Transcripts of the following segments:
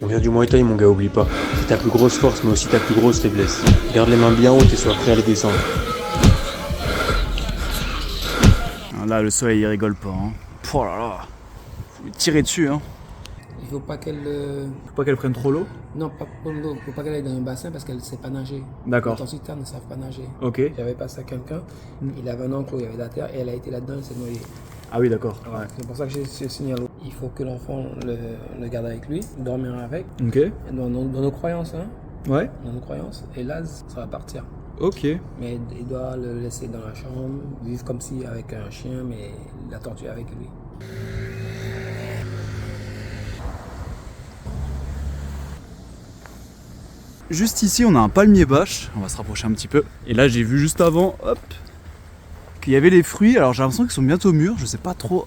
On vient du Muay Thai, mon gars, oublie pas. C'est ta plus grosse force, mais aussi ta plus grosse faiblesse. Garde les mains bien hautes et sois prêt à les descendre. Là, le soleil, il rigole pas. Hein. Oh là là, faut lui tirer dessus. Hein. Il faut pas qu'elle... Faut pas qu'elle prenne trop l'eau. Non, pas pour l'eau. Faut pas qu'elle aille dans un bassin parce qu'elle ne sait pas nager. D'accord. Les torsitaires ne savent pas nager. Ok. J'avais passé à quelqu'un, il avait un enclos, il y avait de la terre et elle a été là-dedans, elle s'est noyée. Ah oui, d'accord. Ouais. C'est pour ça que j'ai signalé. Il faut que l'enfant le garde avec lui, dormir avec, Ok. dans nos croyances, hein. Ouais. Dans nos croyances. Et là, ça va partir. Ok. Mais il doit le laisser dans la chambre, vivre comme si avec un chien, mais la tortue avec lui. Juste ici, on a un palmier bâche. On va se rapprocher un petit peu. Et là, j'ai vu juste avant, hop, qu'il y avait les fruits. Alors, j'ai l'impression qu'ils sont bientôt mûrs. Je sais pas trop.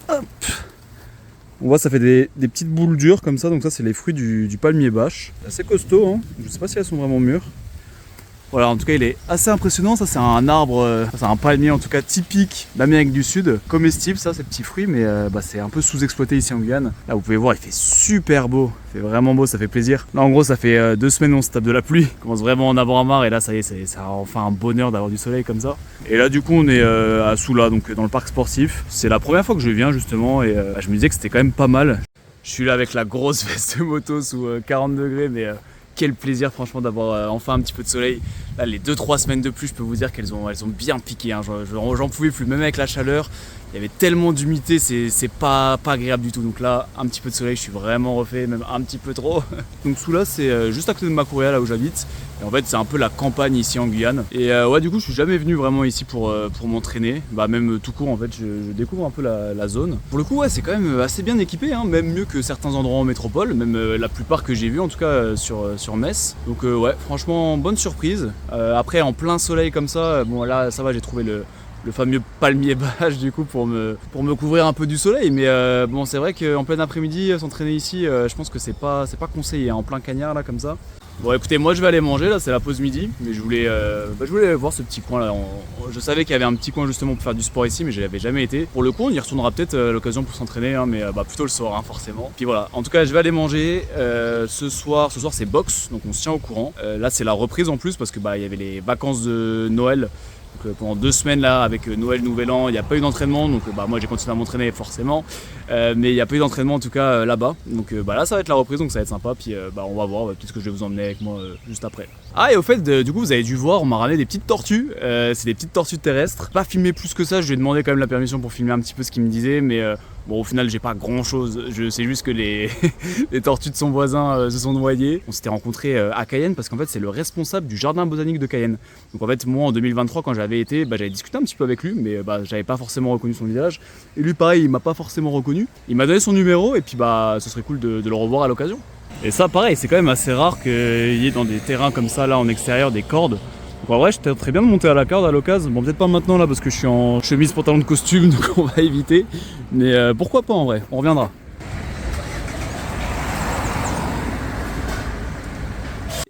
Hop. On voit, ça fait des petites boules dures comme ça. Donc ça, c'est les fruits du palmier bâche. C'est assez costaud. Hein. Je sais pas si elles sont vraiment mûres. Voilà, en tout cas, il est assez impressionnant. Ça, c'est un arbre, c'est un palmier en tout cas typique d'Amérique du Sud. Comestible, ça, ces petits fruits, mais c'est un peu sous-exploité ici en Guyane. Là, vous pouvez voir, il fait super beau. Il fait vraiment beau, ça fait plaisir. Là, en gros, ça fait 2 semaines on se tape de la pluie. On commence vraiment à en avoir marre. Et là, ça y est, c'est enfin un bonheur d'avoir du soleil comme ça. Et là, du coup, on est à Soula, donc dans le parc sportif. C'est la première fois que je viens, justement, et je me disais que c'était quand même pas mal. Je suis là avec la grosse veste de moto sous 40 degrés, mais... quel plaisir franchement d'avoir enfin un petit peu de soleil. Là, les 2-3 semaines de pluie, je peux vous dire qu'elles ont bien piqué. Hein. J'en pouvais plus, même avec la chaleur. Il y avait tellement d'humidité, c'est pas agréable du tout. Donc là, un petit peu de soleil, je suis vraiment refait, même un petit peu trop. Donc Soula, c'est juste à côté de Macouria, là où j'habite. Et en fait, c'est un peu la campagne ici en Guyane. Et ouais, du coup, je suis jamais venu vraiment ici pour m'entraîner. Bah, même tout court, en fait, je découvre un peu la zone. Pour le coup, ouais, c'est quand même assez bien équipé, hein, même mieux que certains endroits en métropole, même la plupart que j'ai vu en tout cas sur Metz. Donc ouais, franchement, bonne surprise. Après, en plein soleil comme ça, bon là, ça va, j'ai trouvé le fameux palmier bâche du coup pour me couvrir un peu du soleil, mais bon, c'est vrai qu'en plein après-midi s'entraîner ici, je pense que c'est pas conseillé, hein, en plein cagnard là comme ça. Bon, écoutez, moi je vais aller manger, là c'est la pause midi, mais je voulais voir ce petit coin là. Je savais qu'il y avait un petit coin justement pour faire du sport ici, mais je l'avais jamais été. Pour le coup, on y retournera peut-être à l'occasion pour s'entraîner, hein, mais plutôt le soir, hein, forcément. Puis voilà, en tout cas, je vais aller manger. Ce soir c'est boxe, donc on se tient au courant. Là, c'est la reprise en plus parce que il y avait les vacances de Noël. Donc, pendant 2 semaines là avec Noël, Nouvel An, il n'y a pas eu d'entraînement, donc moi j'ai continué à m'entraîner forcément, mais il n'y a pas eu d'entraînement en tout cas là-bas, donc là ça va être la reprise, donc ça va être sympa, puis on va voir, peut-être que je vais vous emmener avec moi juste après. Ah, et au fait, du coup vous avez dû voir, on m'a ramené des petites tortues, c'est des petites tortues terrestres, pas filmé plus que ça, je lui ai demandé quand même la permission pour filmer un petit peu ce qu'il me disait, mais bon, au final j'ai pas grand chose, je sais juste que les tortues de son voisin se sont noyées. On s'était rencontrés à Cayenne parce qu'en fait c'est le responsable du jardin botanique de Cayenne. Donc en fait moi en 2023 quand j'avais été, j'avais discuté un petit peu avec lui, mais j'avais pas forcément reconnu son visage. Et lui pareil, il m'a pas forcément reconnu. Il m'a donné son numéro et puis ce serait cool de le revoir à l'occasion. Et ça pareil, c'est quand même assez rare qu'il y ait dans des terrains comme ça là en extérieur des cordes. Donc en vrai, je très bien de monter à la corde à l'occasion. Bon, peut-être pas maintenant là parce que je suis en chemise pantalon de costume, donc on va éviter. Mais pourquoi pas en vrai, on reviendra.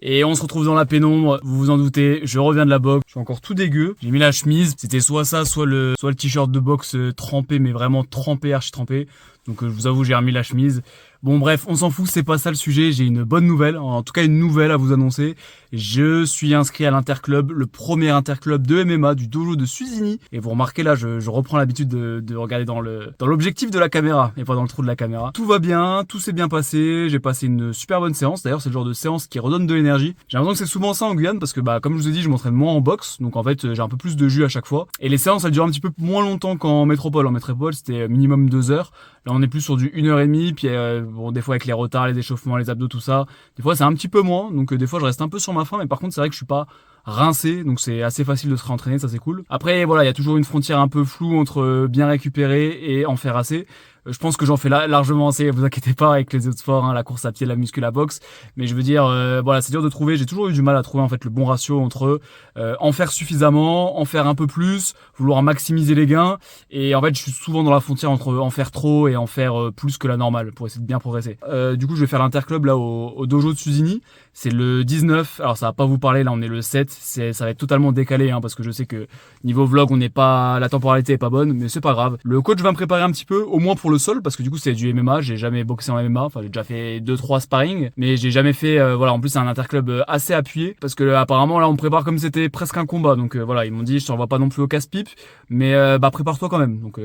Et on se retrouve dans la pénombre, vous vous en doutez, je reviens de la boxe, je suis encore tout dégueu. J'ai mis la chemise, c'était soit ça, soit le t-shirt de boxe trempé, mais vraiment trempé, archi trempé. Donc je vous avoue, j'ai remis la chemise. Bon bref, on s'en fout, c'est pas ça le sujet, j'ai une bonne nouvelle, en tout cas une nouvelle à vous annoncer. Je suis inscrit à l'interclub, le premier interclub de MMA du dojo de Suzini. Et vous remarquez là, je reprends l'habitude de regarder dans l'objectif de la caméra et pas dans le trou de la caméra. Tout va bien, tout s'est bien passé, j'ai passé une super bonne séance. D'ailleurs, c'est le genre de séance qui redonne de l'énergie. J'ai l'impression que c'est souvent ça en Guyane parce que comme je vous ai dit, je m'entraîne moins en boxe, donc en fait j'ai un peu plus de jus à chaque fois. Et les séances elles durent un petit peu moins longtemps qu'en métropole. En métropole c'était minimum 2 heures. Là on est plus sur du 1h30, puis bon, des fois avec les retards, les échauffements, les abdos, tout ça, des fois c'est un petit peu moins, donc des fois je reste un peu sur ma faim, mais par contre c'est vrai que je suis pas rincé, donc c'est assez facile de se réentraîner, ça c'est cool. Après voilà, il y a toujours une frontière un peu floue entre bien récupérer et en faire assez. Je pense que j'en fais largement assez, vous inquiétez pas avec les autres sports, hein, la course à pied, la muscu, la boxe, mais je veux dire, voilà, c'est dur de trouver, j'ai toujours eu du mal à trouver en fait le bon ratio entre en faire suffisamment, en faire un peu plus, vouloir maximiser les gains, et en fait je suis souvent dans la frontière entre en faire trop et en faire plus que la normale pour essayer de bien progresser. Du coup je vais faire l'interclub là au dojo de Suzini, c'est le 19, alors ça va pas vous parler, là on est le 7, ça va être totalement décalé, hein, parce que je sais que niveau vlog la temporalité est pas bonne, mais c'est pas grave. Le coach va me préparer un petit peu, au moins pour le au sol parce que du coup c'est du MMA, j'ai jamais boxé en MMA, enfin j'ai déjà fait 2-3 sparring, mais j'ai jamais fait, voilà, en plus c'est un interclub assez appuyé parce que apparemment là on prépare comme si c'était presque un combat, donc voilà, ils m'ont dit je t'envoie pas non plus au casse-pipe, mais prépare-toi quand même, donc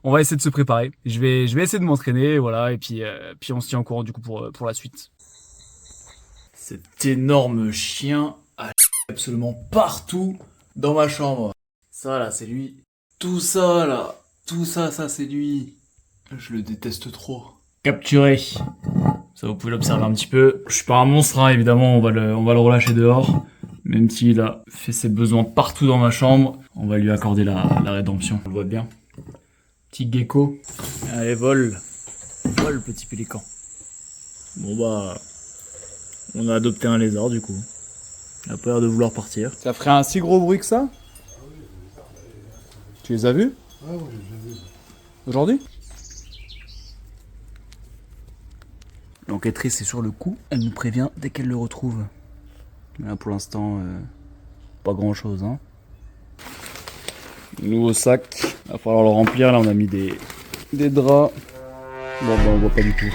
on va essayer de se préparer, je vais essayer de m'entraîner, voilà, et puis on se tient au courant du coup pour la suite. Cet énorme chien a absolument partout dans ma chambre. Ça là c'est lui. Tout ça là, tout ça c'est lui. Je le déteste trop. Capturé. Ça vous pouvez l'observer un petit peu. Je suis pas un monstre hein, évidemment, on va le relâcher dehors. Même s'il a fait ses besoins partout dans ma chambre, on va lui accorder la rédemption. On le voit bien. Petit gecko. Allez vole. Vole petit pélican. Bon bah... On a adopté un lézard du coup. Il a pas l'air de vouloir partir. Ça ferait un si gros bruit que ça? Tu les as vus? Ah oui, j'ai vu. Aujourd'hui? L'enquêtrice est sur le coup. Elle nous prévient dès qu'elle le retrouve. Mais là pour l'instant, pas grand chose. Hein. Nouveau sac. Il va falloir le remplir. Là on a mis des draps. Bon on voit pas du tout.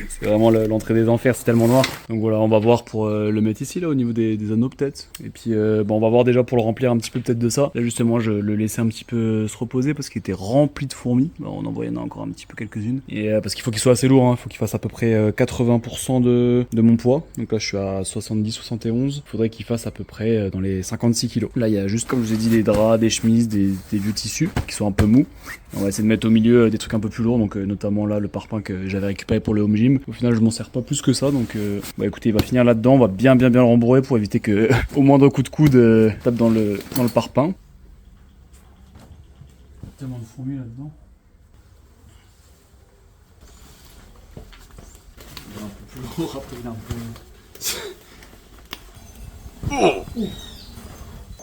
C'est vraiment l'entrée des enfers, c'est tellement noir. Donc voilà, on va voir pour le mettre ici là au niveau des anneaux peut-être. Et puis on va voir déjà pour le remplir un petit peu peut-être de ça. Là justement je le laissais un petit peu se reposer parce qu'il était rempli de fourmis. Bon, on en voyait encore un petit peu quelques-unes. Et parce qu'il faut qu'il soit assez lourd, hein. Il faut qu'il fasse à peu près 80% de mon poids. Donc là je suis à 70-71. Il faudrait qu'il fasse à peu près dans les 56 kilos. Là il y a juste comme je vous ai dit des draps, des chemises, des vieux tissus qui sont un peu mous. On va essayer de mettre au milieu des trucs un peu plus lourds, donc notamment là le parpaing que j'avais récupéré pour le home gym. Au final je m'en sers pas plus que ça, donc écoutez, il va finir là-dedans, on va bien le rembourrer pour éviter que au moindre coup de coude tape dans le parpaing. Tellement de fourmis là-dedans. Il est un peu plus lourd, après il est un peu...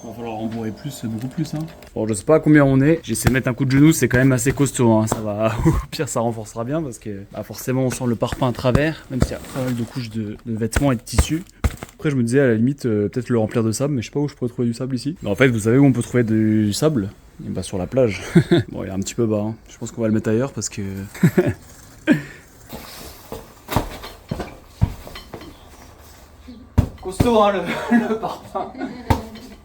Il va falloir rembourrer plus, beaucoup plus. Hein. Bon, je sais pas à combien on est. J'essaie de mettre un coup de genou, c'est quand même assez costaud. Hein. Ça va, au pire, ça renforcera bien parce que forcément, on sent le parpaing à travers, même s'il y a pas mal de couches de vêtements et de tissus. Après, je me disais à la limite, peut-être le remplir de sable, mais je sais pas où je pourrais trouver du sable ici. Mais en fait, vous savez où on peut trouver du sable? Et bah, sur la plage. Bon, il est un petit peu bas. Hein. Je pense qu'on va le mettre ailleurs parce que. Costaud, hein, le parpaing.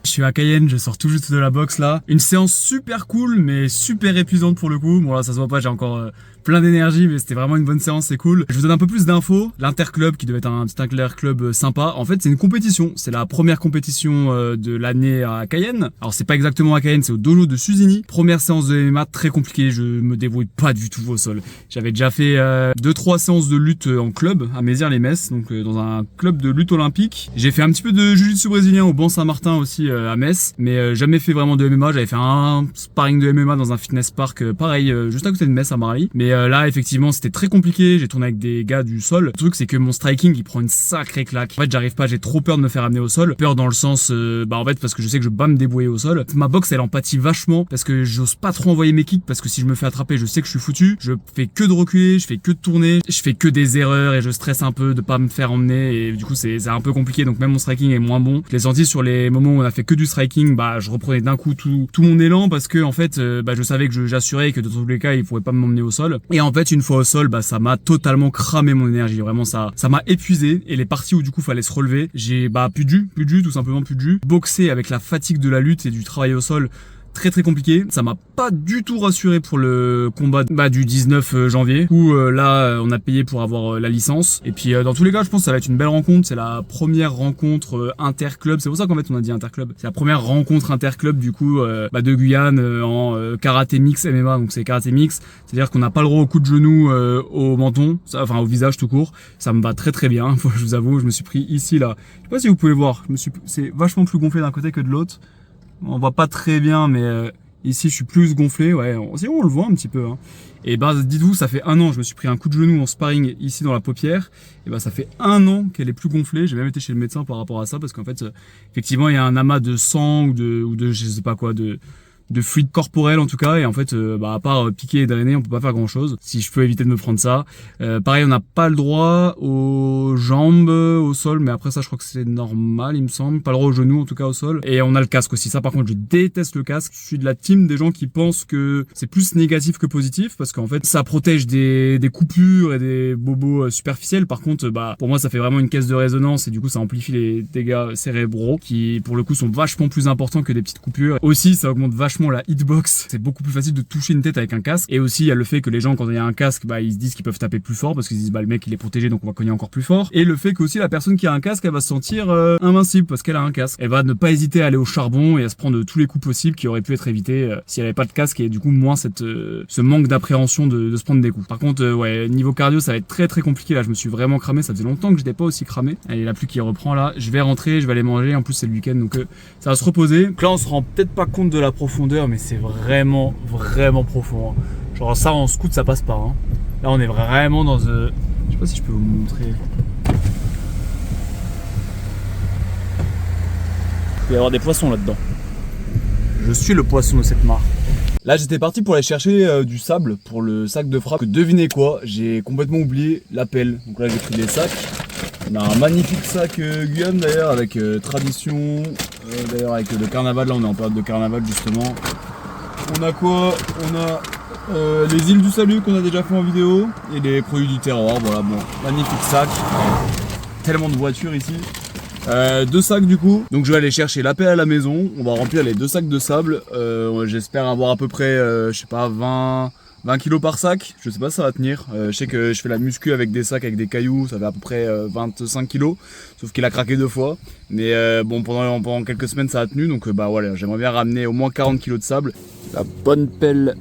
Je suis à Cayenne, je sors tout juste de la boxe là. Une séance super cool mais super épuisante pour le coup. Bon là ça se voit pas, j'ai encore plein d'énergie mais c'était vraiment une bonne séance, c'est cool. Je vous donne un peu plus d'infos. L'interclub qui devait être un petit interclub sympa. En fait c'est une compétition, c'est la première compétition de l'année à Cayenne. Alors c'est pas exactement à Cayenne, c'est au dojo de Suzini. Première séance de MMA très compliquée, je me débrouille pas du tout au sol. J'avais déjà fait 2-3 séances de lutte en club à Mézières-les-Messes, donc dans un club de lutte olympique. J'ai fait un petit peu de jiu-jitsu brésilien au Banc Saint-Martin aussi à Metz, mais jamais fait vraiment de MMA. J'avais fait un sparring de MMA dans un fitness park pareil juste à côté de Metz à Marly, mais là effectivement c'était très compliqué. J'ai tourné avec des gars du sol. Le truc c'est que mon striking il prend une sacrée claque. En fait j'arrive pas, j'ai trop peur de me faire amener au sol, peur dans le sens en fait parce que je sais que je vais pas me débrouiller au sol. Ma boxe elle empathie vachement parce que j'ose pas trop envoyer mes kicks parce que si je me fais attraper je sais que je suis foutu. Je fais que de reculer, je fais que de tourner, je fais que des erreurs et je stresse un peu de pas me faire emmener et du coup c'est un peu compliqué, donc même mon striking est moins bon. Je l'ai senti sur les moments où on a fait que du striking, je reprenais d'un coup tout mon élan parce que en fait je savais que j'assurais que de tous les cas il pourrait pas m'emmener au sol, et en fait une fois au sol ça m'a totalement cramé mon énergie, vraiment ça m'a épuisé, et les parties où du coup fallait se relever j'ai plus de jus, tout simplement plus de jus. Boxer avec la fatigue de la lutte et du travail au sol, très compliqué. Ça m'a pas du tout rassuré pour le combat du 19 janvier où là on a payé pour avoir la licence, et puis dans tous les cas je pense que ça va être une belle rencontre. C'est la première rencontre interclub, c'est pour ça qu'en fait on a dit interclub, c'est la première rencontre interclub du coup de Guyane en karaté mix MMA, donc c'est karaté mix, c'est à dire qu'on n'a pas le droit au coup de genou au menton, enfin au visage tout court. Ça me va très bien, je vous avoue. Je me suis pris ici là, je sais pas si vous pouvez voir, c'est vachement plus gonflé d'un côté que de l'autre. On voit pas très bien, mais ici je suis plus gonflé, ouais, on le voit un petit peu. Hein. Et dites-vous, ça fait 1 an, je me suis pris un coup de genou en sparring ici dans la paupière, et ça fait 1 an qu'elle est plus gonflée. J'ai même été chez le médecin par rapport à ça, parce qu'en fait, effectivement, il y a un amas de sang ou de je sais pas quoi, de de fluide corporel en tout cas, et en fait à part piquer et drainer on peut pas faire grand chose si je peux éviter de me prendre ça. Pareil, on n'a pas le droit aux jambes au sol, mais après ça je crois que c'est normal il me semble, pas le droit aux genoux en tout cas au sol, et on a le casque aussi. Ça par contre je déteste le casque, je suis de la team des gens qui pensent que c'est plus négatif que positif, parce qu'en fait ça protège des coupures et des bobos superficiels. Par contre pour moi ça fait vraiment une caisse de résonance, et du coup ça amplifie les dégâts cérébraux qui pour le coup sont vachement plus importants que des petites coupures. Aussi ça augmente vachement la hitbox, c'est beaucoup plus facile de toucher une tête avec un casque. Et aussi il y a le fait que les gens quand il y a un casque ils se disent qu'ils peuvent taper plus fort, parce qu'ils se disent le mec il est protégé donc on va cogner encore plus fort. Et le fait que aussi la personne qui a un casque elle va se sentir invincible parce qu'elle a un casque, elle va ne pas hésiter à aller au charbon et à se prendre tous les coups possibles qui auraient pu être évités si elle avait pas de casque, et du coup moins ce manque d'appréhension de se prendre des coups. Par contre niveau cardio ça va être très très compliqué. Là je me suis vraiment cramé, ça faisait longtemps que j'étais pas aussi cramé. Allez, la pluie qui reprend là, je vais rentrer, je vais aller manger, en plus c'est le week-end donc ça va se reposer. Donc là on se rend peut-être pas compte de la profondeur, mais c'est vraiment profond, hein. Genre ça en scout ça passe pas, hein. Là on est vraiment dans je sais pas si je peux vous montrer. Il peut y avoir des poissons là-dedans. Je suis le poisson de cette mare. Là j'étais parti pour aller chercher du sable pour le sac de frappe. Devinez quoi, j'ai complètement oublié la pelle. Donc là j'ai pris des sacs. On a un magnifique sac Guyane d'ailleurs avec tradition. D'ailleurs avec le carnaval, là on est en période de carnaval justement. On a quoi? On a les îles du salut qu'on a déjà fait en vidéo et les produits du terroir. Voilà, bon, magnifique sac. Tellement de voitures ici. 2 sacs du coup. Donc je vais aller chercher la pelle à la maison. On va remplir les 2 sacs de sable. J'espère avoir à peu près, je sais pas, 20 kilos par sac. Je sais pas si ça va tenir. Je sais que je fais la muscu avec des sacs avec des cailloux. Ça fait à peu près 25 kilos. Sauf qu'il a craqué 2 fois. Mais bon, pendant quelques semaines ça a tenu. Donc voilà, j'aimerais bien ramener au moins 40 kilos de sable. La bonne pelle.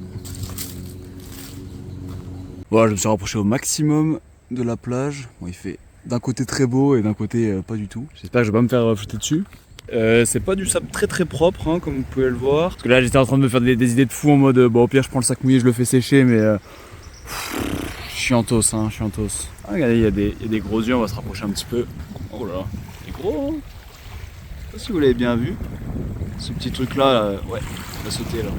Voilà, je me suis rapproché au maximum de la plage. Bon, il fait d'un côté très beau et d'un côté pas du tout. J'espère que je vais pas me faire jeter dessus. C'est pas du sable très très propre, hein, comme vous pouvez le voir. Parce que là j'étais en train de me faire des idées de fou en mode bon au pire je prends le sac mouillé, je le fais sécher, mais chiantos, hein, chiantos. Ah, regardez, il y a des gros yeux, on va se rapprocher un petit peu. Oh là, il est gros, hein. Je sais pas si vous l'avez bien vu. Ce petit truc là, ouais, il va sauter là.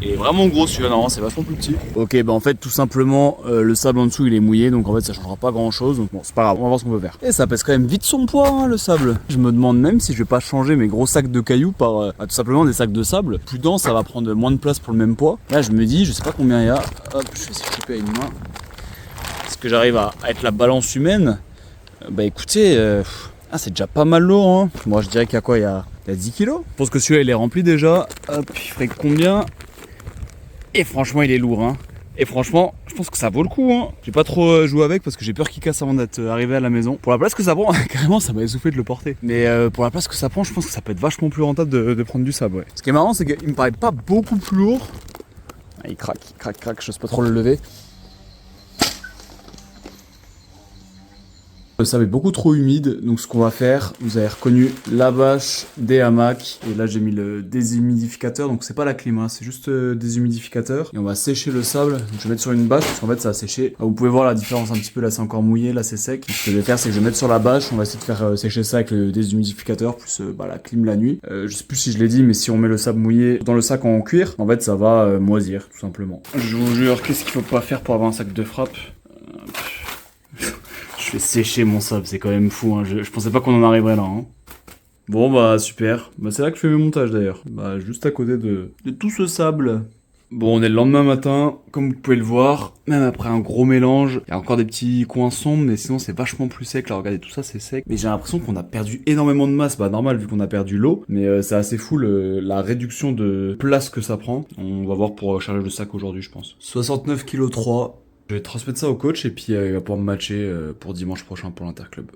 Et vraiment gros celui-là, non, c'est vachement plus petit. Ok, en fait tout simplement le sable en dessous il est mouillé, donc en fait ça changera pas grand chose. Donc bon c'est pas grave, on va voir ce qu'on peut faire. Et ça pèse quand même vite son poids, hein, le sable. Je me demande même si je vais pas changer mes gros sacs de cailloux par tout simplement des sacs de sable. Plus dense, ça va prendre moins de place pour le même poids. Là je me dis, je sais pas combien il y a. Hop, je vais essayer de choper à une main. Est-ce que j'arrive à être la balance humaine? Écoutez, c'est déjà pas mal lourd, hein. Moi je dirais qu'il y a quoi, il y a 10 kilos. Je pense que celui-là il est rempli déjà. Hop, il ferait combien? Et franchement il est lourd, hein. Et franchement je pense que ça vaut le coup, hein. J'ai pas trop joué avec parce que j'ai peur qu'il casse avant d'être arrivé à la maison. Pour la place que ça prend, carrément ça m'a essoufflé de le porter. Mais pour la place que ça prend, je pense que ça peut être vachement plus rentable de prendre du sable, ouais. Ce qui est marrant c'est qu'il me paraît pas beaucoup plus lourd. Il craque, je sais pas trop le lever. Le sable est beaucoup trop humide, donc ce qu'on va faire, vous avez reconnu la bâche, des hamacs, et là j'ai mis le déshumidificateur, donc c'est pas la clim, hein, c'est juste déshumidificateur. Et on va sécher le sable, donc je vais mettre sur une bâche, parce qu'en fait ça a séché. Vous pouvez voir la différence un petit peu, là c'est encore mouillé, là c'est sec. Ce que je vais faire c'est que je vais mettre sur la bâche, on va essayer de faire sécher ça avec le déshumidificateur, plus la clim la nuit. Je sais plus si je l'ai dit, mais si on met le sable mouillé dans le sac en cuir, en fait ça va moisir, tout simplement. Je vous jure, qu'est-ce qu'il faut pas faire pour avoir un sac de frappe? Je vais sécher mon sable, c'est quand même fou, hein. Je pensais pas qu'on en arriverait là, hein. Bon super, c'est là que je fais mes montages d'ailleurs, juste à côté de tout ce sable. Bon, on est le lendemain matin, comme vous pouvez le voir, même après un gros mélange, il y a encore des petits coins sombres, mais sinon c'est vachement plus sec. Là regardez, tout ça c'est sec, mais j'ai l'impression qu'on a perdu énormément de masse, normal vu qu'on a perdu l'eau, mais c'est assez fou la réduction de place que ça prend. On va voir pour charger le sac aujourd'hui je pense. 69,3 kg. Je vais transmettre ça au coach et puis il va pouvoir me matcher pour dimanche prochain pour l'interclub.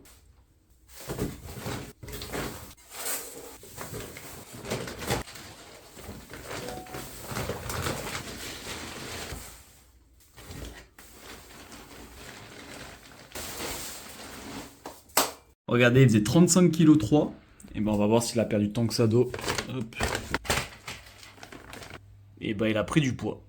Regardez, il faisait 35,3 kg. Et on va voir s'il a perdu tant que ça d'eau. Hop. Et il a pris du poids.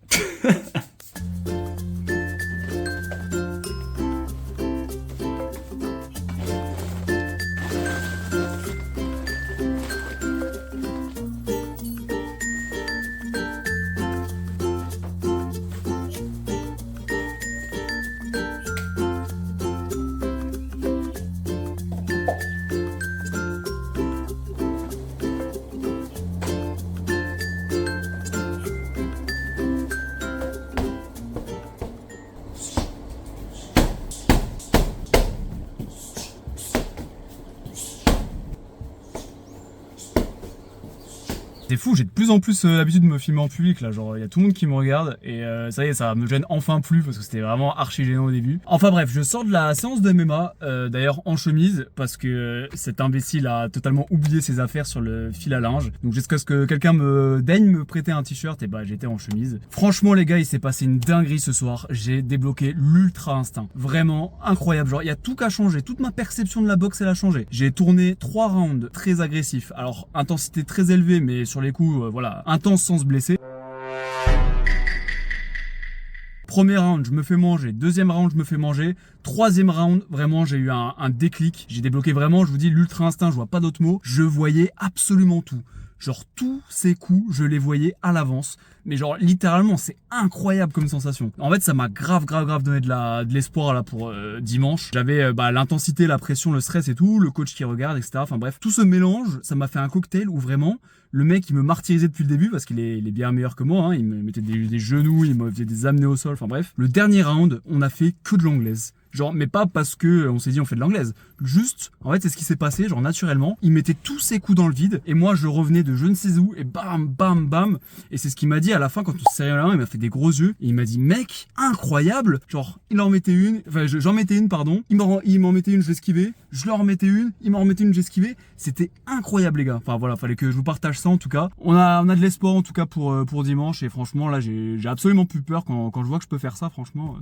c'est fou, j'ai de plus en plus l'habitude de me filmer en public là, genre il y a tout le monde qui me regarde et ça y est, ça me gêne enfin plus parce que c'était vraiment archi gênant au début. Enfin bref, je sors de la séance de MMA, d'ailleurs en chemise parce que cet imbécile a totalement oublié ses affaires sur le fil à linge. Donc jusqu'à ce que quelqu'un me daigne me prêter un t-shirt, et bah j'étais en chemise. Franchement les gars, il s'est passé une dinguerie ce soir, j'ai débloqué l'ultra instinct. Vraiment incroyable, genre il y a tout qu'à changer, toute ma perception de la boxe elle a changé. J'ai tourné 3 rounds très agressifs, alors intensité très élevée mais sur les coups, voilà, intense sans se blesser. Premier round, je me fais manger. Deuxième round, je me fais manger. Troisième round, vraiment, j'ai eu un déclic. J'ai débloqué vraiment, je vous dis, l'ultra instinct, je vois pas d'autres mots. Je voyais absolument tout. Genre, tous ces coups, je les voyais à l'avance. Mais genre, littéralement, c'est incroyable comme sensation. En fait, ça m'a grave donné de l'espoir là pour dimanche. J'avais l'intensité, la pression, le stress et tout, le coach qui regarde, etc. Enfin bref, tout ce mélange, ça m'a fait un cocktail où vraiment, le mec, il me martyrisait depuis le début parce qu'il est bien meilleur que moi. Hein. Il me mettait des genoux, il me faisait des amenés au sol. Enfin bref, le dernier round, on a fait que de l'anglaise. Genre, mais pas parce que on s'est dit on fait de l'anglaise. Juste, en fait, c'est ce qui s'est passé, genre naturellement. Il mettait tous ses coups dans le vide et moi, je revenais de je ne sais où et bam, bam, bam. Et c'est ce qu'il m'a dit à la fin quand on s'est serré la main. Il m'a fait des gros yeux et il m'a dit mec, incroyable. Genre, il en mettait une, enfin, j'en mettais une, pardon. Il m'en mettait une, je l'esquivais. Je leur remettais une, il m'en remettait une, j'esquivais. C'était incroyable, les gars. Enfin voilà, fallait que je vous partage ça en tout cas. On a de l'espoir en tout cas pour dimanche et franchement là, j'ai absolument plus peur quand je vois que je peux faire ça, franchement.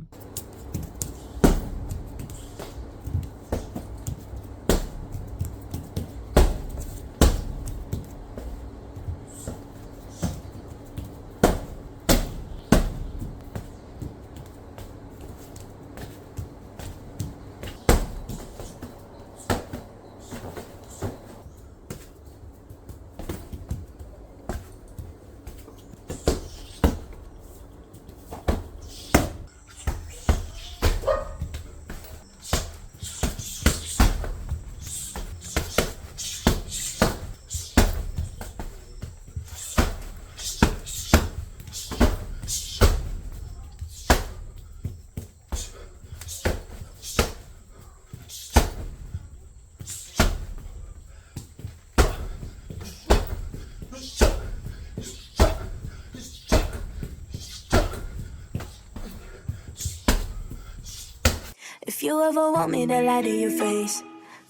If you ever want me to lie to your face,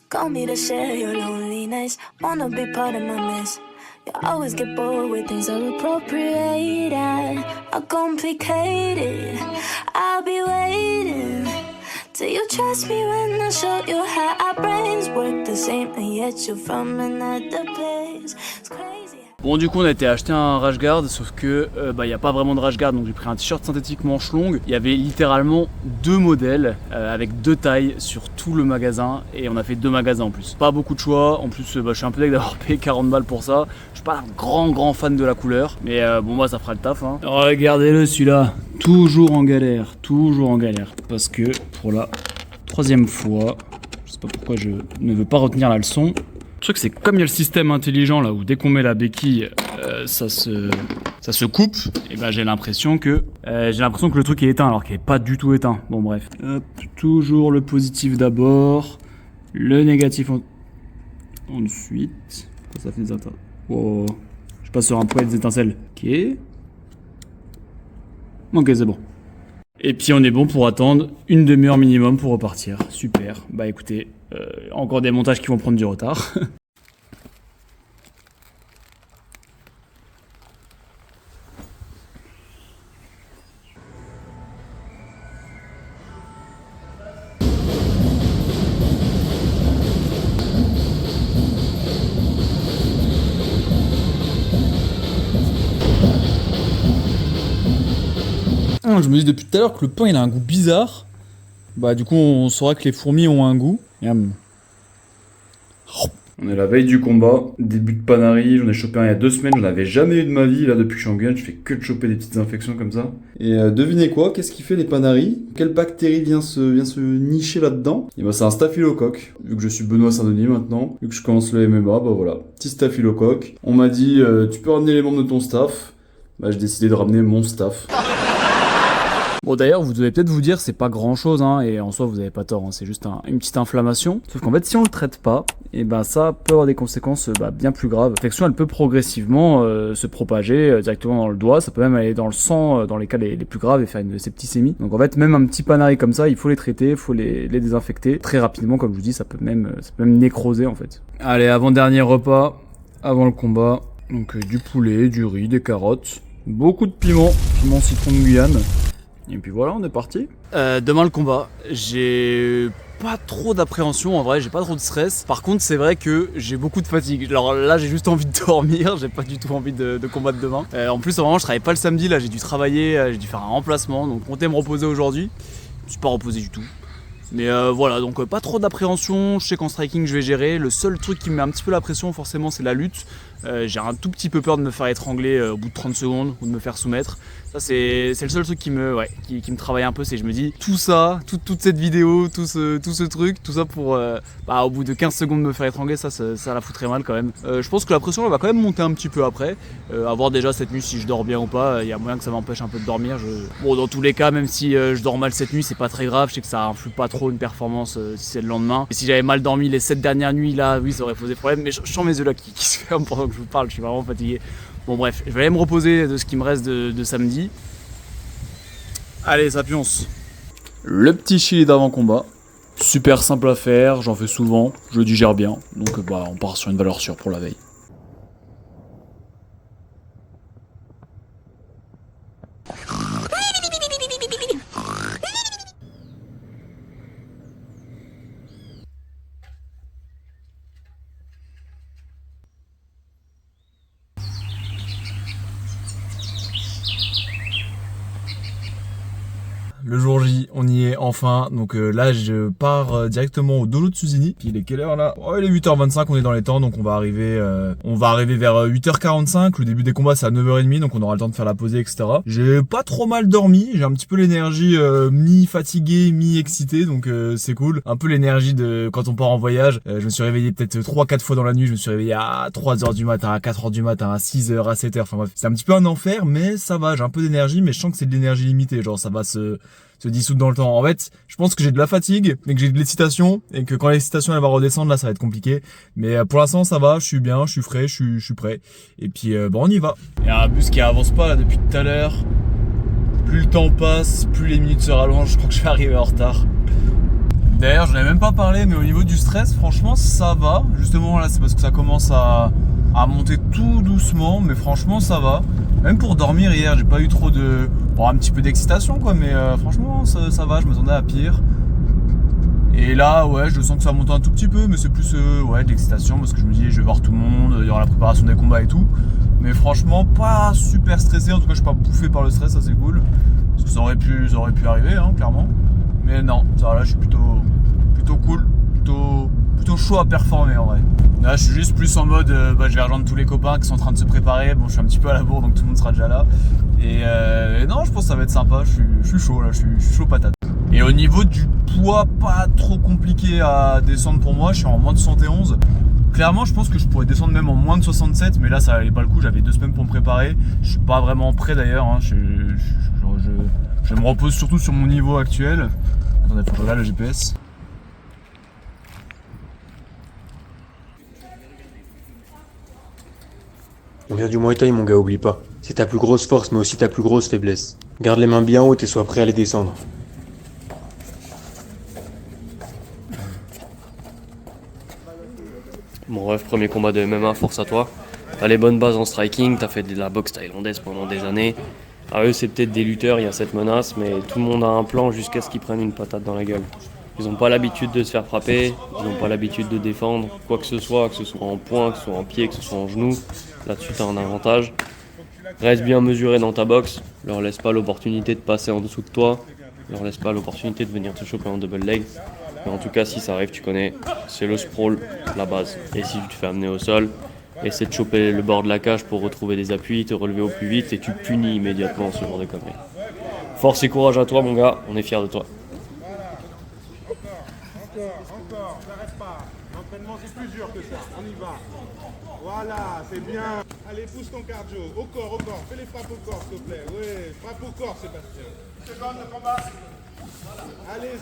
call me to share your lonely nights. Wanna be part of my mess. You always get bored with things that are appropriate and are complicated. I'll be waiting till you trust me when I show you how our brains work the same, and yet you're from another place. It's crazy. Bon, du coup on a été acheter un rash guard, sauf que y a pas vraiment de rash guard, donc j'ai pris un t-shirt synthétique manche longue. Il y avait littéralement 2 modèles avec 2 tailles sur tout le magasin et on a fait 2 magasins en plus. Pas beaucoup de choix, en plus je suis un peu deg d'avoir payé 40 balles pour ça. Je suis pas un grand fan de la couleur, mais bon moi ça fera le taf. Hein. Regardez-le celui-là, toujours en galère, parce que pour la 3e fois, je sais pas pourquoi je ne veux pas retenir la leçon. Le truc c'est que comme il y a le système intelligent là où dès qu'on met la béquille ça se coupe, et ben j'ai l'impression que le truc est éteint alors qu'il n'est pas du tout éteint. Bon bref. Hop, toujours le positif d'abord, le négatif ensuite. Ça fait des étincelles. Oh, je passe sur un poil des étincelles. Ok c'est bon. Et puis on est bon pour attendre une demi-heure minimum pour repartir. Super. Bah écoutez, encore des montages qui vont prendre du retard. Je me dis depuis tout à l'heure que le pain il a un goût bizarre. Bah du coup on saura que les fourmis ont un goût. Yum. On est la veille du combat, début de Panari, j'en ai chopé un il y a 2 semaines, j'en avais jamais eu de ma vie, là depuis que je suis en Guyane, je fais que de choper des petites infections comme ça. Et devinez quoi, qu'est-ce qui fait les Panari? Quelle bactérie vient se nicher là-dedans? Et bah c'est un staphylocoque, vu que je suis Benoît Saint-Denis maintenant, vu que je commence le MMA, bah voilà, petit staphylocoque. On m'a dit, tu peux ramener les membres de ton staff, bah j'ai décidé de ramener mon staff. Bon d'ailleurs vous devez peut-être vous dire c'est pas grand chose hein, et en soi vous avez pas tort, hein, c'est juste une petite inflammation. Sauf qu'en fait si on le traite pas, et ben ça peut avoir des conséquences bien plus graves. L'infection elle peut progressivement se propager directement dans le doigt, ça peut même aller dans le sang dans les cas les plus graves et faire une septicémie. Donc en fait même un petit panail comme ça, il faut les traiter, il faut les désinfecter très rapidement, comme je vous dis, ça peut même nécroser en fait. Allez, avant-dernier repas, avant le combat, donc du poulet, du riz, des carottes, beaucoup de piment citron de Guyane. Et puis voilà, on est parti. Demain le combat, j'ai pas trop d'appréhension en vrai, j'ai pas trop de stress. Par contre c'est vrai que j'ai beaucoup de fatigue. Alors là j'ai juste envie de dormir, j'ai pas du tout envie de combattre demain. En plus vraiment je travaille pas le samedi, là j'ai dû travailler, j'ai dû faire un remplacement, donc comptez me reposer aujourd'hui. Je me suis pas reposé du tout. Mais voilà, donc pas trop d'appréhension, je sais qu'en striking je vais gérer. Le seul truc qui me met un petit peu la pression forcément c'est la lutte. J'ai un tout petit peu peur de me faire étrangler au bout de 30 secondes ou de me faire soumettre. Ça c'est le seul truc qui me travaille un peu, c'est que je me dis tout ça, toute cette vidéo, tout ce truc, tout ça pour au bout de 15 secondes me faire étrangler, ça la foutrait mal quand même. Je pense que la pression elle va quand même monter un petit peu après. À voir déjà cette nuit si je dors bien ou pas, il y a moyen que ça m'empêche un peu de dormir. Bon dans tous les cas, même si je dors mal cette nuit, c'est pas très grave, je sais que ça influe pas trop une performance si c'est le lendemain. Et si j'avais mal dormi les 7 dernières nuits là, oui ça aurait posé problème, mais je sens mes yeux là qui se ferment pendant que je vous parle, je suis vraiment fatigué. Bon bref, je vais aller me reposer de ce qui me reste de samedi. Allez, ça pionce. Le petit chili d'avant-combat. Super simple à faire, j'en fais souvent, je le digère bien. Donc on part sur une valeur sûre pour la veille. Le jour J, on y est enfin. Donc là, je pars directement au dojo de Susini. Puis il est quelle heure là? Oh, il est 8h25, on est dans les temps, donc on va arriver vers 8h45. Le début des combats, c'est à 9h30, donc on aura le temps de faire la posée, etc. J'ai pas trop mal dormi, j'ai un petit peu l'énergie mi-fatiguée, mi-excitée, donc c'est cool. Un peu l'énergie de quand on part en voyage. Je me suis réveillé peut-être 3-4 fois dans la nuit, je me suis réveillé à 3h du matin, à 4h du matin, à 6h, à 7h. Enfin bref, c'est un petit peu un enfer, mais ça va, j'ai un peu d'énergie, mais je sens que c'est de l'énergie limitée, genre ça va se dissoudre dans le temps. En fait, je pense que j'ai de la fatigue, mais que j'ai de l'excitation, et que quand l'excitation elle va redescendre, là ça va être compliqué. Mais pour l'instant ça va, je suis bien, je suis frais, je suis prêt. Et puis on y va. Il y a un bus qui avance pas là depuis tout à l'heure. Plus le temps passe, plus les minutes se rallongent, je crois que je vais arriver en retard. D'ailleurs, je n'en ai même pas parlé, mais au niveau du stress, franchement ça va. Justement là, c'est parce que ça commence à monter tout doucement, mais franchement ça va. Même pour dormir hier, j'ai pas eu trop de... Bon, un petit peu d'excitation quoi, mais franchement ça va, je m'attendais à pire. Et là, ouais, je sens que ça monte un tout petit peu, mais c'est plus de l'excitation parce que je me dis je vais voir tout le monde, il y aura la préparation des combats et tout. Mais franchement, pas super stressé, en tout cas je suis pas bouffé par le stress, ça c'est cool. Parce que ça aurait pu arriver, hein, clairement. Mais non, ça va, là je suis plutôt cool, plutôt chaud à performer en vrai. Là je suis juste plus en mode je vais rejoindre tous les copains qui sont en train de se préparer. Bon, je suis un petit peu à la bourre donc tout le monde sera déjà là. Et non, je pense que ça va être sympa, je suis chaud là, je suis chaud patate. Et au niveau du poids, pas trop compliqué à descendre pour moi, je suis en moins de 71. Clairement je pense que je pourrais descendre même en moins de 67, mais là ça valait pas le coup, j'avais 2 semaines pour me préparer. Je suis pas vraiment prêt d'ailleurs, hein. Je me repose surtout sur mon niveau actuel. Attendez, faut que je regarde le GPS. On vient du Muay Thai mon gars, oublie pas. C'est ta plus grosse force mais aussi ta plus grosse faiblesse. Garde les mains bien hautes et sois prêt à les descendre. Bon bref, premier combat de MMA, force à toi. T'as les bonnes bases en striking, t'as fait de la boxe thaïlandaise pendant des années. Alors eux c'est peut-être des lutteurs, il y a cette menace, mais tout le monde a un plan jusqu'à ce qu'ils prennent une patate dans la gueule. Ils n'ont pas l'habitude de se faire frapper, ils n'ont pas l'habitude de défendre, quoi que ce soit en poing, que ce soit en pied, que ce soit en genou. Là-dessus t'as un avantage. Reste bien mesuré dans ta boxe, leur laisse pas l'opportunité de passer en dessous de toi, leur laisse pas l'opportunité de venir te choper en double leg. Mais en tout cas si ça arrive, tu connais, c'est le sprawl, la base. Et si tu te fais amener au sol, essaie de choper le bord de la cage pour retrouver des appuis, te relever au plus vite et tu punis immédiatement ce genre de conneries. Force et courage à toi mon gars, on est fiers de toi. Encore, n'arrête pas. L'entraînement c'est plus dur que ça, on y va. Voilà, c'est bien. Allez, pousse ton cardio. Au corps, fais les frappes au corps s'il te plaît. Oui, frappe au corps Sébastien. 10 secondes de combat. Allez.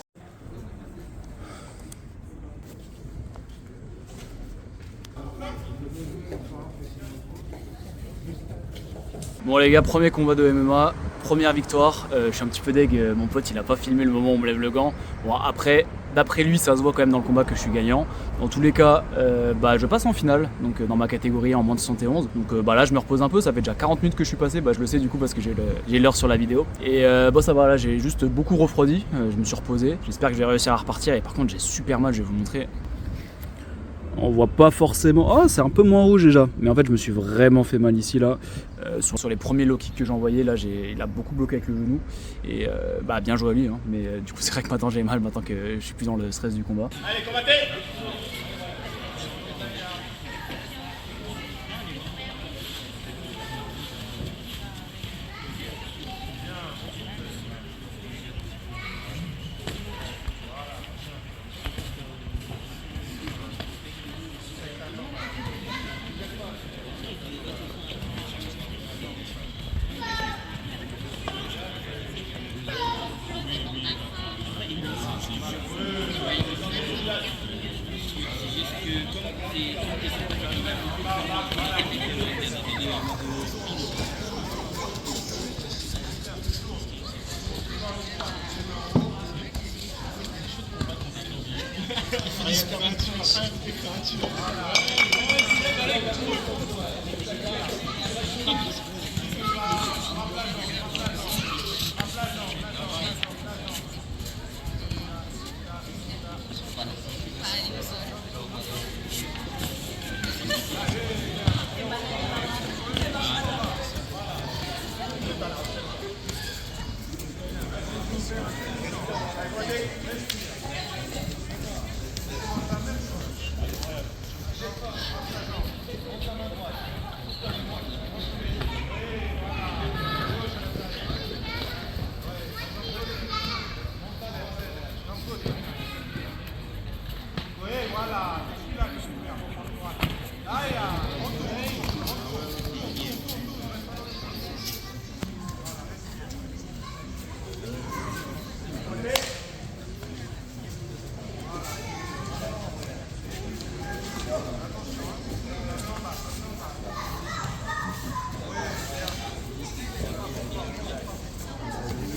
Bon les gars, premier combat de MMA, première victoire. Je suis un petit peu deg, mon pote il a pas filmé le moment où on me lève le gant. Bon après, d'après lui ça se voit quand même dans le combat que je suis gagnant. Dans tous les cas, je passe en finale, donc dans ma catégorie en moins de 71. Donc là je me repose un peu, ça fait déjà 40 minutes que je suis passé, je le sais du coup parce que j'ai l'heure sur la vidéo. Et ça va, là j'ai juste beaucoup refroidi, je me suis reposé. J'espère que je vais réussir à repartir et par contre j'ai super mal, je vais vous montrer. On voit pas forcément. Oh, c'est un peu moins rouge déjà. Mais en fait, je me suis vraiment fait mal ici là. Sur les premiers low kicks que j'ai envoyés, là, il a beaucoup bloqué avec le genou. Et bien joué à lui. Hein. Mais du coup, c'est vrai que maintenant j'ai mal, maintenant que je suis plus dans le stress du combat. Allez, combattez!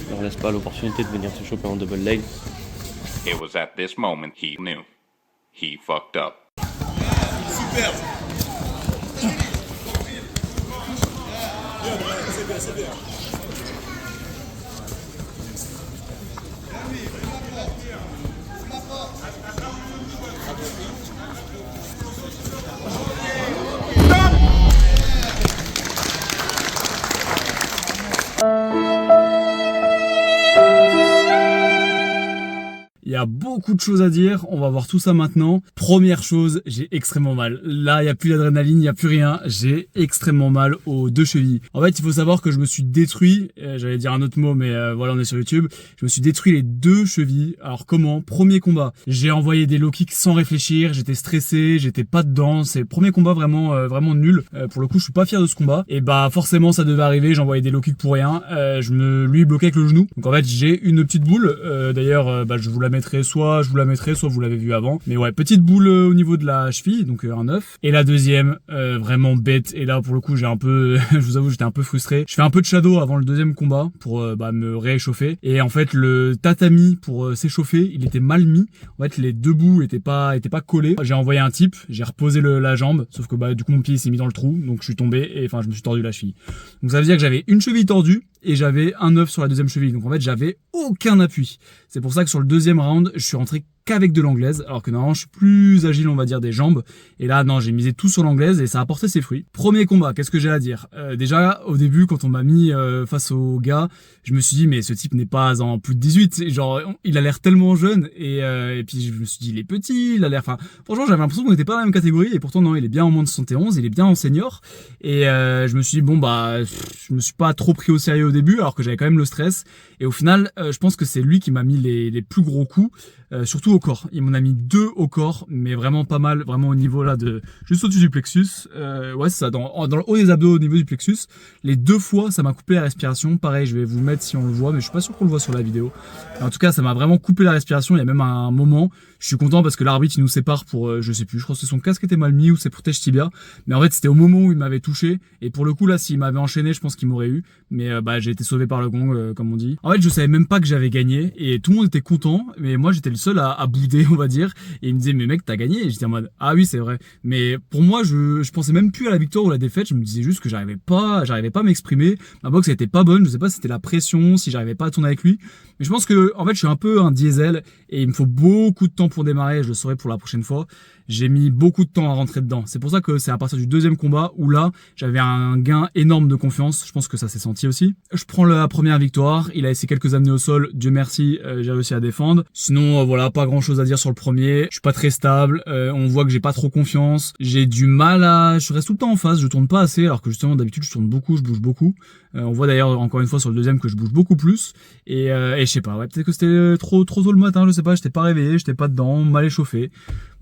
Ne leur laisse pas l'opportunité de venir te choper en double leg. It was at this moment he knew. He fucked up. Il y a beaucoup de choses à dire, on va voir tout ça maintenant. Première chose, j'ai extrêmement mal. Là, il n'y a plus d'adrénaline, il n'y a plus rien. J'ai extrêmement mal aux deux chevilles. En fait, il faut savoir que je me suis détruit, j'allais dire un autre mot, mais voilà, on est sur YouTube. Je me suis détruit les deux chevilles. Alors comment? Premier combat, j'ai envoyé des low kicks sans réfléchir, j'étais stressé, j'étais pas dedans. C'est le premier combat vraiment nul. Pour le coup, je suis pas fier de ce combat. Et forcément, ça devait arriver, j'envoyais des low kicks pour rien. Je me lui bloquais avec le genou. Donc en fait, j'ai une petite boule. D'ailleurs, je vous la mettrai, soit vous l'avez vu avant. Mais ouais, petite boule au niveau de la cheville, donc un œuf. Et la deuxième, vraiment bête. Et là, pour le coup, j'ai un peu, je vous avoue, j'étais un peu frustré. Je fais un peu de shadow avant le deuxième combat pour me réchauffer. Et en fait, le tatami pour s'échauffer, il était mal mis. En fait, les deux bouts étaient pas collés. J'ai envoyé un type, j'ai reposé la jambe, sauf que du coup, mon pied s'est mis dans le trou, donc je suis tombé et je me suis tordu la cheville. Donc ça veut dire que j'avais une cheville tordue et j'avais un œuf sur la deuxième cheville. Donc en fait, j'avais aucun appui. C'est pour ça que sur le deuxième round, je suis rentré qu'avec de l'anglaise, alors que normalement je suis plus agile, on va dire, des jambes. Et là, non, j'ai misé tout sur l'anglaise et ça a porté ses fruits. Premier combat, qu'est-ce que j'ai à dire? Déjà, au début, quand on m'a mis face au gars, je me suis dit, mais ce type n'est pas en plus de 18. Genre, il a l'air tellement jeune. Et puis, je me suis dit, il est petit, il a l'air... franchement, j'avais l'impression qu'on n'était pas dans la même catégorie. Et pourtant, non, il est bien en moins de 71, il est bien en senior. Et je me suis dit, je me suis pas trop pris au sérieux au début, alors que j'avais quand même le stress. Et au final, je pense que c'est lui qui m'a mis les plus gros coups. Surtout au corps. Il m'en a mis 2 au corps, mais vraiment pas mal, vraiment au niveau là de juste au-dessus du plexus. Ouais, c'est ça, dans le haut des abdos au niveau du plexus. Les 2 fois, ça m'a coupé la respiration. Pareil, je vais vous le mettre si on le voit, mais je suis pas sûr qu'on le voit sur la vidéo. En tout cas, ça m'a vraiment coupé la respiration. Il y a même un moment, Je suis content parce que l'arbitre il nous sépare pour, je sais plus, je crois que son casque était mal mis ou c'est pour tèche tibia. Mais en fait c'était au moment où il m'avait touché. Et pour le coup là, s'il m'avait enchaîné, je pense qu'il m'aurait eu. Mais j'ai été sauvé par le gong, comme on dit. En fait je savais même pas que j'avais gagné et tout le monde était content. Mais moi j'étais le seul à bouder, on va dire. Et il me disait mais mec t'as gagné. Et j'étais en mode ah oui c'est vrai. Mais pour moi je pensais même plus à la victoire ou la défaite. Je me disais juste que j'arrivais pas à m'exprimer. Ma boxe elle était pas bonne. Je sais pas si c'était la pression, si j'arrivais pas à tourner avec lui. Mais je pense que en fait je suis un peu un diesel et il me faut beaucoup de temps pour démarrer, je le saurai pour la prochaine fois. J'ai mis beaucoup de temps à rentrer dedans. C'est pour ça que c'est à partir du deuxième combat où là, j'avais un gain énorme de confiance. Je pense que ça s'est senti aussi. Je prends la première victoire. Il a essayé quelques amenés au sol. Dieu merci, j'ai réussi à défendre. Sinon, voilà, pas grand chose à dire sur le premier. Je suis pas très stable. On voit que j'ai pas trop confiance. J'ai du mal à... Je reste tout le temps en face. Je tourne pas assez alors que justement, d'habitude, je tourne beaucoup, je bouge beaucoup. On voit d'ailleurs encore une fois sur le deuxième que je bouge beaucoup plus. Et je sais pas, ouais, peut-être que c'était trop tôt le matin, je sais pas, j'étais pas réveillé, j'étais pas dedans, mal échauffé.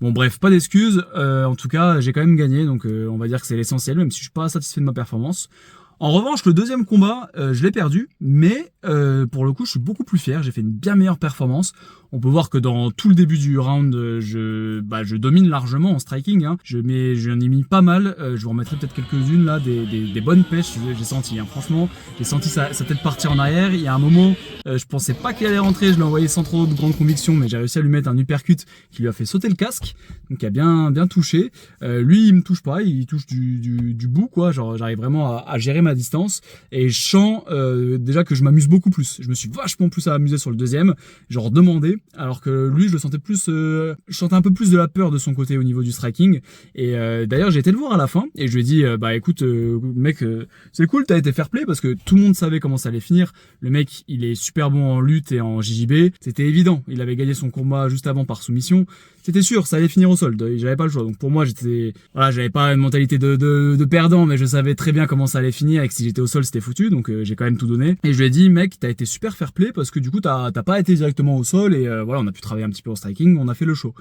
Bon bref, pas d'excuses, en tout cas j'ai quand même gagné, donc on va dire que c'est l'essentiel, même si je suis pas satisfait de ma performance. En revanche, le deuxième combat, je l'ai perdu, mais pour le coup, je suis beaucoup plus fier. J'ai fait une bien meilleure performance. On peut voir que dans tout le début du round, je domine largement en striking. Hein. J'en ai mis pas mal. Je vous remettrai peut-être quelques-unes là, des bonnes pêches. J'ai senti. Hein. Franchement, j'ai senti sa tête partir en arrière. Il y a un moment, je pensais pas qu'elle allait rentrer. Je l'ai envoyé sans trop de grande conviction, mais j'ai réussi à lui mettre un uppercut qui lui a fait sauter le casque, donc il a bien touché. Lui, il me touche pas. Il touche du bout, quoi. Genre, j'arrive vraiment à gérer ma distance et je sens déjà que je m'amuse beaucoup plus. Je me suis vachement plus amusé sur le deuxième, genre demandé, alors que lui je le sentais plus, je sentais un peu plus de la peur de son côté au niveau du striking. Et d'ailleurs j'ai été le voir à la fin et je lui ai dit écoute mec, c'est cool, t'as été fair play parce que tout le monde savait comment ça allait finir. Le mec il est super bon en lutte et en JJB, c'était évident, il avait gagné son combat juste avant par soumission. C'était sûr, ça allait finir au sol, j'avais pas le choix. Donc pour moi, j'avais pas une mentalité de perdant, mais je savais très bien comment ça allait finir et que si j'étais au sol, c'était foutu. Donc j'ai quand même tout donné. Et je lui ai dit, mec, t'as été super fair play parce que du coup, t'as pas été directement au sol et voilà, on a pu travailler un petit peu au striking, on a fait le show.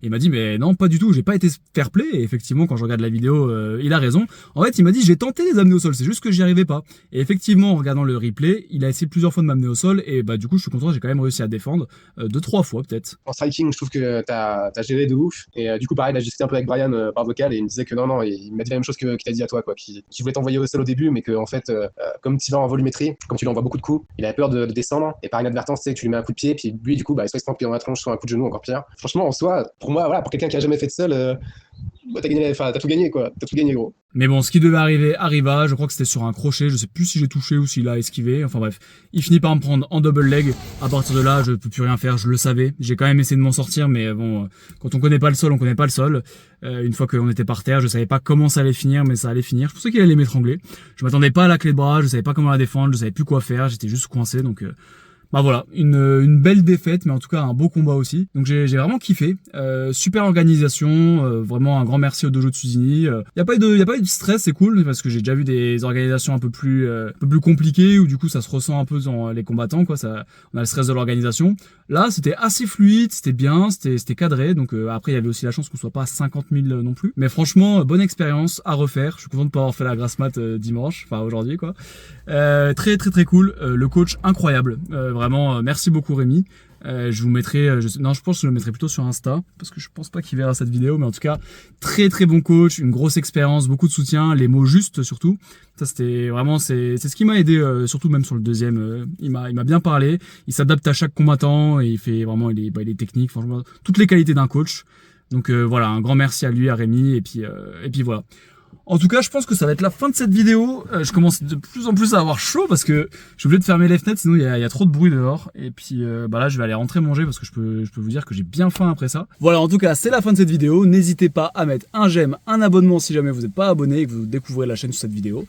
Et il m'a dit mais non pas du tout, j'ai pas été fair play. Et effectivement quand je regarde la vidéo il a raison. En fait il m'a dit j'ai tenté de les amener au sol, c'est juste que j'y arrivais pas. Et effectivement en regardant le replay il a essayé plusieurs fois de m'amener au sol. Et du coup je suis content, j'ai quand même réussi à défendre 2-3 fois peut-être. En striking je trouve que t'as géré de ouf. Et du coup pareil là j'ai discuté un peu avec Brian par vocal et il me disait que non et il m'a dit la même chose qu'il t'a dit à toi quoi, qu'il voulait t'envoyer au sol au début mais que en fait comme tu vas en volumétrie, comme tu lui envoies beaucoup de coups, il avait peur de descendre et par inadvertance tu lui mets un coup de pied puis lui du coup soit il se prend dans la tronche soit un coup de genou encore pire. Franchement en soi pour moi voilà, pour quelqu'un qui a jamais fait de sol, t'as tout gagné quoi, t'as tout gagné gros. Mais bon, ce qui devait arriver arriva, je crois que c'était sur un crochet, je sais plus si j'ai touché ou s'il a esquivé, enfin bref. Il finit par me prendre en double leg, à partir de là je peux plus rien faire, je le savais. J'ai quand même essayé de m'en sortir, mais bon, quand on connaît pas le sol, on connaît pas le sol. Une fois qu'on était par terre, je savais pas comment ça allait finir, mais ça allait finir. Je pensais qu'il allait m'étrangler. Je m'attendais pas à la clé de bras, je savais pas comment la défendre, je savais plus quoi faire, j'étais juste coincé, donc... voilà, une belle défaite, mais en tout cas un beau combat aussi. Donc j'ai vraiment kiffé. Super organisation, vraiment un grand merci au dojo de Suzini. Y a pas eu de stress, c'est cool parce que j'ai déjà vu des organisations un peu plus compliquées où du coup ça se ressent un peu dans les combattants quoi. On a le stress de l'organisation. Là c'était assez fluide, c'était bien, c'était cadré. Donc après il y avait aussi la chance qu'on soit pas à 50 000 non plus. Mais franchement bonne expérience à refaire. Je suis content de pas avoir fait la grasse mat dimanche, enfin aujourd'hui quoi. Très très très cool. Le coach incroyable. Vraiment, merci beaucoup Rémi. Je vous mettrai, je pense que je le mettrai plutôt sur Insta parce que je pense pas qu'il verra cette vidéo, mais en tout cas très très bon coach, une grosse expérience, beaucoup de soutien, les mots justes surtout. Ça c'était vraiment c'est ce qui m'a aidé surtout même sur le deuxième. Il m'a bien parlé. Il s'adapte à chaque combattant et il fait vraiment il est technique, franchement toutes les qualités d'un coach. Donc voilà, un grand merci à lui, à Rémi et puis voilà. En tout cas, je pense que ça va être la fin de cette vidéo. Je commence de plus en plus à avoir chaud parce que je suis obligé de fermer les fenêtres, sinon il y a trop de bruit dehors. Et puis là, je vais aller rentrer manger parce que je peux vous dire que j'ai bien faim après ça. Voilà, en tout cas, c'est la fin de cette vidéo. N'hésitez pas à mettre un j'aime, un abonnement si jamais vous n'êtes pas abonné et que vous découvrez la chaîne sur cette vidéo.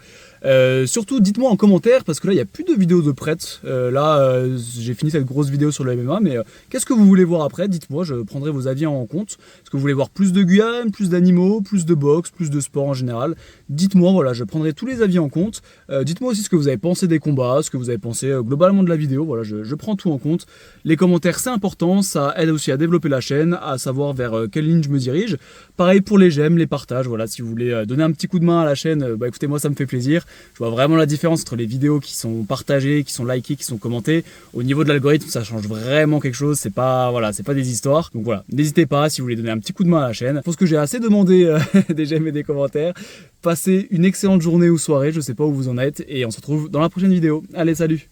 Surtout, dites-moi en commentaire parce que là, il n'y a plus de vidéos de prêtes. J'ai fini cette grosse vidéo sur le MMA, mais qu'est-ce que vous voulez voir après? Dites-moi, je prendrai vos avis en compte. Est-ce que vous voulez voir plus de Guyane, plus d'animaux, plus de boxe, plus de sport en général? général. Dites-moi, voilà, je prendrai tous les avis en compte. Dites-moi aussi ce que vous avez pensé des combats, ce que vous avez pensé globalement de la vidéo. Voilà, je prends tout en compte. Les commentaires, c'est important, ça aide aussi à développer la chaîne, à savoir vers quelle ligne je me dirige. Pareil pour les j'aime, les partages. Voilà, si vous voulez donner un petit coup de main à la chaîne, bah écoutez, moi ça me fait plaisir. Je vois vraiment la différence entre les vidéos qui sont partagées, qui sont likées, qui sont commentées. Au niveau de l'algorithme, ça change vraiment quelque chose. C'est pas, voilà, c'est pas des histoires. Donc voilà, n'hésitez pas si vous voulez donner un petit coup de main à la chaîne. Je pense que j'ai assez demandé des j'aime et des commentaires. Passez une excellente journée ou soirée, je sais pas où vous en êtes, et on se retrouve dans la prochaine vidéo. Allez, salut!